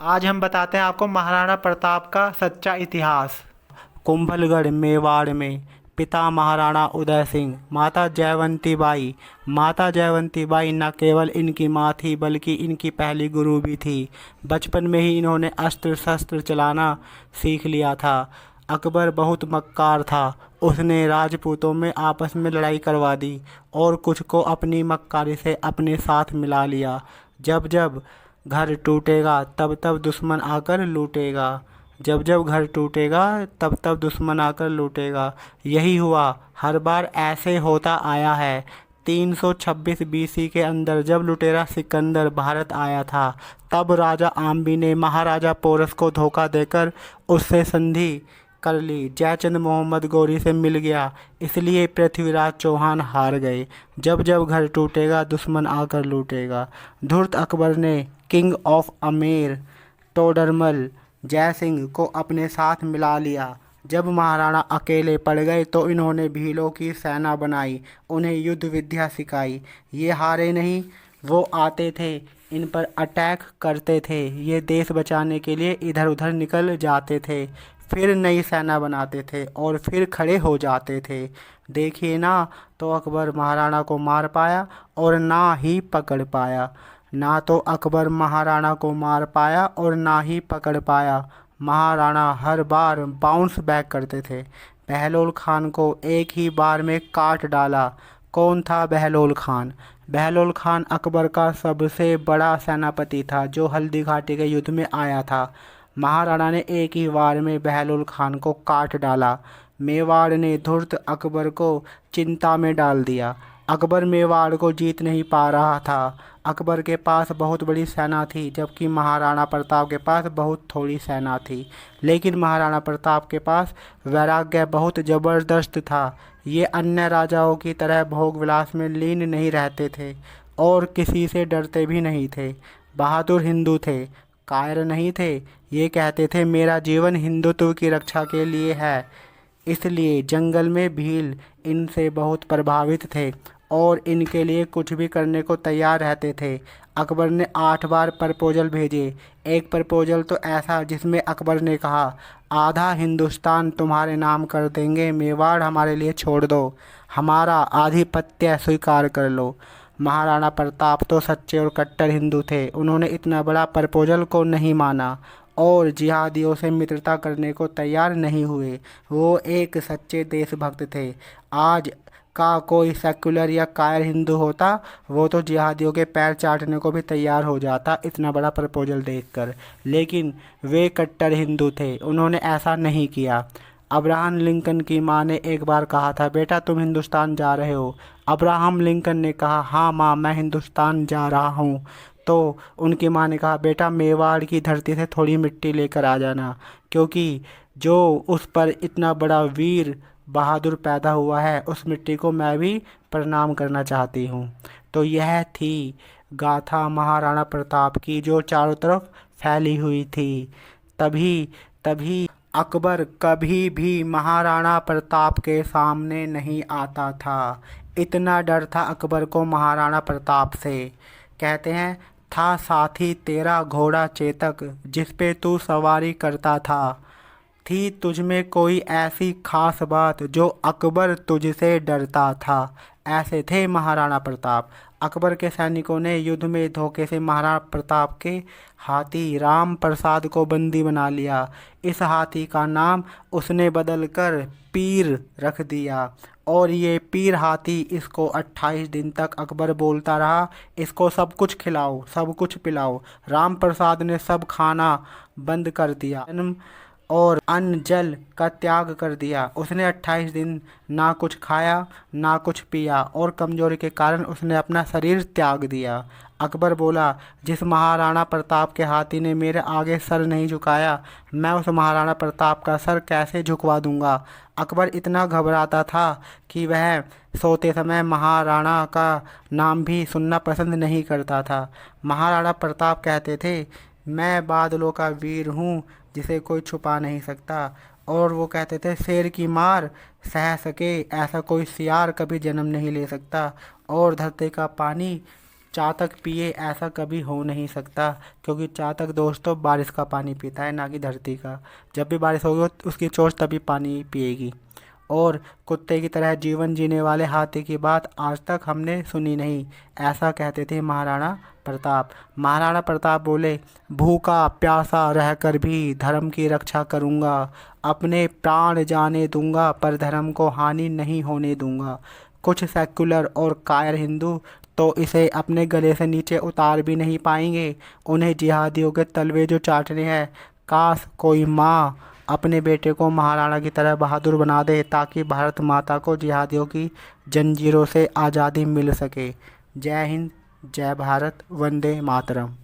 आज हम बताते हैं आपको महाराणा प्रताप का सच्चा इतिहास। कुंभलगढ़ मेवाड़ में पिता महाराणा उदय सिंह, माता जयवंती बाई। माता जयवंती बाई न केवल इनकी माँ थी बल्कि इनकी पहली गुरु भी थी। बचपन में ही इन्होंने अस्त्र शस्त्र चलाना सीख लिया था। अकबर बहुत मक्कार था। उसने राजपूतों में आपस में लड़ाई करवा दी और कुछ को अपनी मक्कारी से अपने साथ मिला लिया। जब जब घर टूटेगा तब तब दुश्मन आकर लूटेगा। जब जब घर टूटेगा तब तब दुश्मन आकर लूटेगा। यही हुआ, हर बार ऐसे होता आया है। 326 बीसी के अंदर जब लुटेरा सिकंदर भारत आया था, तब राजा आम्बी ने महाराजा पोरस को धोखा देकर उससे संधि कर ली। जयचंद मोहम्मद गौरी से मिल गया, इसलिए पृथ्वीराज चौहान हार गए। जब जब घर टूटेगा दुश्मन आकर लूटेगा। धूर्त अकबर ने किंग ऑफ अमेर टोडरमल जय सिंह को अपने साथ मिला लिया। जब महाराणा अकेले पड़ गए तो इन्होंने भीलों की सेना बनाई, उन्हें युद्ध विद्या सिखाई। ये हारे नहीं, वो आते थे, इन पर अटैक करते थे। ये देश बचाने के लिए इधर उधर निकल जाते थे, फिर नई सेना बनाते थे और फिर खड़े हो जाते थे। देखिए ना, तो अकबर महाराणा को मार पाया और ना ही पकड़ पाया। ना तो अकबर महाराणा को मार पाया और ना ही पकड़ पाया। महाराणा हर बार बाउंस बैक करते थे। बहलोल खान को एक ही बार में काट डाला। कौन था बहलोल खान? बहलोल खान अकबर का सबसे बड़ा सेनापति था जो हल्दी घाटी के युद्ध में आया था। महाराणा ने एक ही वार में बहलोल खान को काट डाला। मेवाड़ ने धूर्त अकबर को चिंता में डाल दिया। अकबर मेवाड़ को जीत नहीं पा रहा था। अकबर के पास बहुत बड़ी सेना थी जबकि महाराणा प्रताप के पास बहुत थोड़ी सेना थी। लेकिन महाराणा प्रताप के पास वैराग्य बहुत ज़बरदस्त था। ये अन्य राजाओं की तरह भोग विलास में लीन नहीं रहते थे और किसी से डरते भी नहीं थे। बहादुर हिंदू थे, कायर नहीं थे। ये कहते थे मेरा जीवन हिंदुत्व की रक्षा के लिए है। इसलिए जंगल में भील इनसे बहुत प्रभावित थे और इनके लिए कुछ भी करने को तैयार रहते थे। अकबर ने 8 बार प्रपोजल भेजे। एक प्रपोजल तो ऐसा जिसमें अकबर ने कहा, आधा हिंदुस्तान तुम्हारे नाम कर देंगे, मेवाड़ हमारे लिए छोड़ दो, हमारा आधिपत्य स्वीकार कर लो। महाराणा प्रताप तो सच्चे और कट्टर हिंदू थे। उन्होंने इतना बड़ा प्रपोजल को नहीं माना और जिहादियों से मित्रता करने को तैयार नहीं हुए। वो एक सच्चे देशभक्त थे। आज का कोई सेक्युलर या कायर हिंदू होता, वो तो जिहादियों के पैर चाटने को भी तैयार हो जाता इतना बड़ा प्रपोजल देखकर। लेकिन वे कट्टर हिंदू थे, उन्होंने ऐसा नहीं किया। अब्राहम लिंकन की मां ने एक बार कहा था, बेटा तुम हिंदुस्तान जा रहे हो? अब्राहम लिंकन ने कहा, हाँ माँ, मैं हिंदुस्तान जा रहा हूँ। तो उनकी माँ ने कहा, बेटा मेवाड़ की धरती से थोड़ी मिट्टी लेकर आ जाना, क्योंकि जो उस पर इतना बड़ा वीर बहादुर पैदा हुआ है उस मिट्टी को मैं भी प्रणाम करना चाहती हूँ। तो यह थी गाथा महाराणा प्रताप की जो चारों तरफ फैली हुई थी। तभी तभी अकबर कभी भी महाराणा प्रताप के सामने नहीं आता था। इतना डर था अकबर को महाराणा प्रताप से। कहते हैं, था साथी तेरा घोड़ा चेतक जिस पे तू सवारी करता था। थी तुझ में कोई ऐसी खास बात जो अकबर तुझसे डरता था। ऐसे थे महाराणा प्रताप। अकबर के सैनिकों ने युद्ध में धोखे से महाराणा प्रताप के हाथी राम प्रसाद को बंदी बना लिया। इस हाथी का नाम उसने बदलकर पीर रख दिया और ये पीर हाथी, इसको 28 दिन तक अकबर बोलता रहा, इसको सब कुछ खिलाओ, सब कुछ पिलाओ। राम प्रसाद ने सब खाना बंद कर दिया और अन्न जल का त्याग कर दिया। उसने 28 दिन ना कुछ खाया ना कुछ पिया और कमजोरी के कारण उसने अपना शरीर त्याग दिया। अकबर बोला, जिस महाराणा प्रताप के हाथी ने मेरे आगे सर नहीं झुकाया, मैं उस महाराणा प्रताप का सर कैसे झुकवा दूंगा। अकबर इतना घबराता था कि वह सोते समय महाराणा का नाम भी सुनना पसंद नहीं करता था। महाराणा प्रताप कहते थे, मैं बादलों का वीर हूँ जिसे कोई छुपा नहीं सकता। और वो कहते थे, शेर की मार सह सके ऐसा कोई सियार कभी जन्म नहीं ले सकता और धरती का पानी चातक पिए ऐसा कभी हो नहीं सकता, क्योंकि चातक दोस्तों बारिश का पानी पीता है, ना कि धरती का। जब भी बारिश होगी उसकी चोंच तभी पानी पिएगी। और कुत्ते की तरह जीवन जीने वाले हाथी की बात आज तक हमने सुनी नहीं, ऐसा कहते थे महाराणा प्रताप। महाराणा प्रताप बोले, भूखा प्यासा रहकर भी धर्म की रक्षा करूँगा, अपने प्राण जाने दूंगा पर धर्म को हानि नहीं होने दूंगा। कुछ सेक्युलर और कायर हिंदू तो इसे अपने गले से नीचे उतार भी नहीं पाएंगे। उन्हें जिहादियों के तलवे जो चाटने हैं, काश कोई माँ अपने बेटे को महाराणा की तरह बहादुर बना दे, ताकि भारत माता को जिहादियों की जंजीरों से आज़ादी मिल सके। जय हिंद, जय भारत, वंदे मातरम।